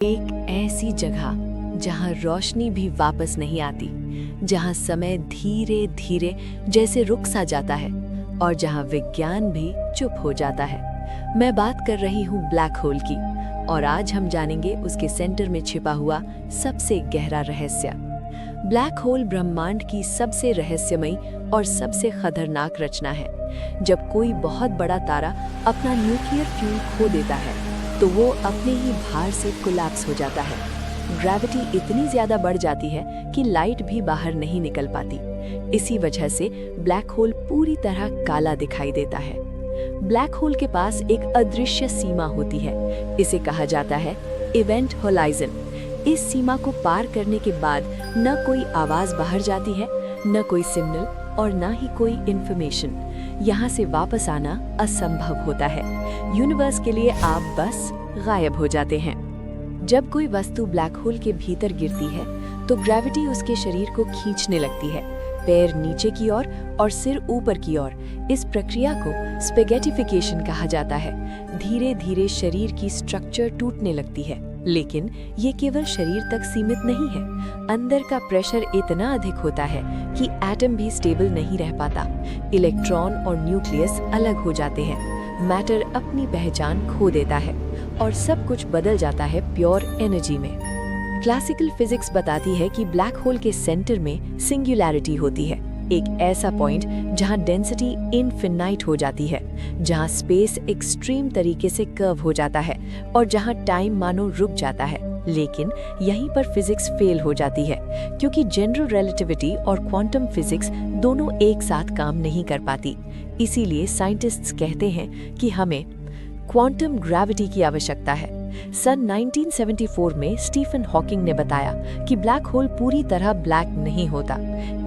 एक ऐसी जगह जहां रोशनी भी वापस नहीं आती, जहां समय धीरे धीरे जैसे रुक सा जाता है और जहां विज्ञान भी चुप हो जाता है। मैं बात कर रही हूं ब्लैक होल की, और आज हम जानेंगे उसके सेंटर में छिपा हुआ सबसे गहरा रहस्य। ब्लैक होल ब्रह्मांड की सबसे रहस्यमयी और सबसे खतरनाक रचना है। जब कोई बहुत बड़ा तारा अपना न्यूक्लियर फ्यूल खो देता है तो वो अपने ही भार से कोलैप्स हो जाता है। ग्रेविटी इतनी ज्यादा बढ़ जाती है कि लाइट भी बाहर नहीं निकल पाती। इसी वजह से ब्लैक होल पूरी तरह काला दिखाई देता है। ब्लैक होल के पास एक अदृश्य सीमा होती है, इसे कहा जाता है इवेंट होराइजन। इस सीमा को पार करने के बाद न कोई आवाज बाहर जाती है, न कोई सिग्नल और न ही कोई इंफॉर्मेशन। यहाँ से वापस आना असंभव होता है। यूनिवर्स के लिए आप बस गायब हो जाते हैं। जब कोई वस्तु ब्लैक होल के भीतर गिरती है तो ग्रेविटी उसके शरीर को खींचने लगती है, पैर नीचे की ओर और सिर ऊपर की ओर। इस प्रक्रिया को स्पेगेटिफिकेशन कहा जाता है। धीरे धीरे शरीर की स्ट्रक्चर टूटने लगती है, लेकिन ये केवल शरीर तक सीमित नहीं है। अंदर का प्रेशर इतना अधिक होता है कि एटम भी स्टेबल नहीं रह पाता। इलेक्ट्रॉन और न्यूक्लियस अलग हो जाते हैं, मैटर अपनी पहचान खो देता है और सब कुछ बदल जाता है प्योर एनर्जी में। क्लासिकल फिजिक्स बताती है कि ब्लैक होल के सेंटर में सिंगुलैरिटी होती है, एक ऐसा पॉइंट जहां डेंसिटी इनफिनाइट हो जाती है, जहां स्पेस एक्सट्रीम तरीके से कर्व हो जाता है और जहां टाइम मानो रुक जाता है। लेकिन यहीं पर फिजिक्स फेल हो जाती है, क्योंकि जनरल रिलेटिविटी और क्वांटम फिजिक्स दोनों एक साथ काम नहीं कर पाती। इसीलिए साइंटिस्ट्स कहते हैं कि हमें क्वांटम ग्रेविटी की आवश्यकता है। सन 1974 में स्टीफन हॉकिंग ने बताया कि ब्लैक होल पूरी तरह ब्लैक नहीं होता।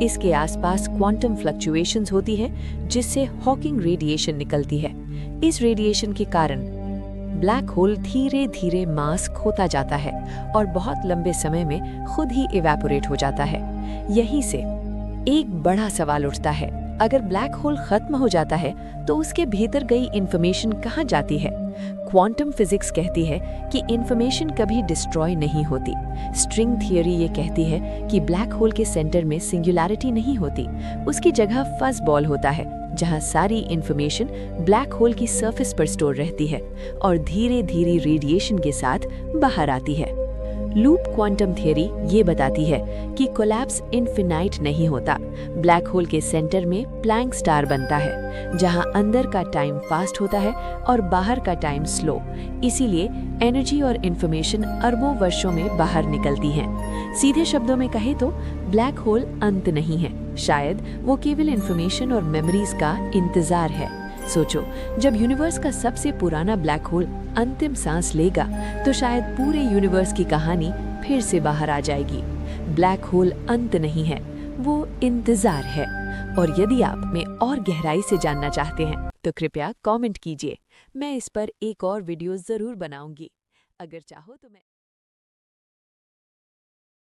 इसके आसपास क्वांटम फ्लक्चुएशंस होती हैं, जिससे हॉकिंग रेडिएशन निकलती है। इस रेडिएशन के कारण ब्लैक होल धीरे धीरे मास खोता जाता है और बहुत लंबे समय में खुद ही इवेपोरेट हो जाता है। यहीं से एक बड़ा सवाल उठता है, अगर ब्लैक होल खत्म हो जाता है तो उसके भीतर गई इंफॉर्मेशन कहाँ जाती है? क्वांटम फिजिक्स कहती है कि इंफॉर्मेशन कभी डिस्ट्रॉय नहीं होती। स्ट्रिंग थियरी ये कहती है कि ब्लैक होल के सेंटर में सिंगुलैरिटी नहीं होती, उसकी जगह फज बॉल होता है, जहां सारी इंफॉर्मेशन ब्लैक होल की सरफेस पर स्टोर रहती है और धीरे धीरे रेडिएशन के साथ बाहर आती है। लूप क्वांटम थियरी ये बताती है कि कोलैप्स इनफिनाइट नहीं होता। ब्लैक होल के सेंटर में प्लैंक स्टार बनता है, जहां अंदर का टाइम फास्ट होता है और बाहर का टाइम स्लो। इसीलिए एनर्जी और इंफॉर्मेशन अरबों वर्षों में बाहर निकलती हैं। सीधे शब्दों में कहे तो ब्लैक होल अंत नहीं है, शायद वो केवल इंफॉर्मेशन और मेमोरीज का इंतजार है। सोचो, जब यूनिवर्स का सबसे पुराना ब्लैक होल अंतिम सांस लेगा तो शायद पूरे यूनिवर्स की कहानी फिर से बाहर आ जाएगी। ब्लैक होल अंत नहीं है, वो इंतजार है। और यदि आप में और गहराई से जानना चाहते हैं तो कृपया कमेंट कीजिए। मैं इस पर एक और वीडियो जरूर बनाऊंगी। अगर चाहो तो मैं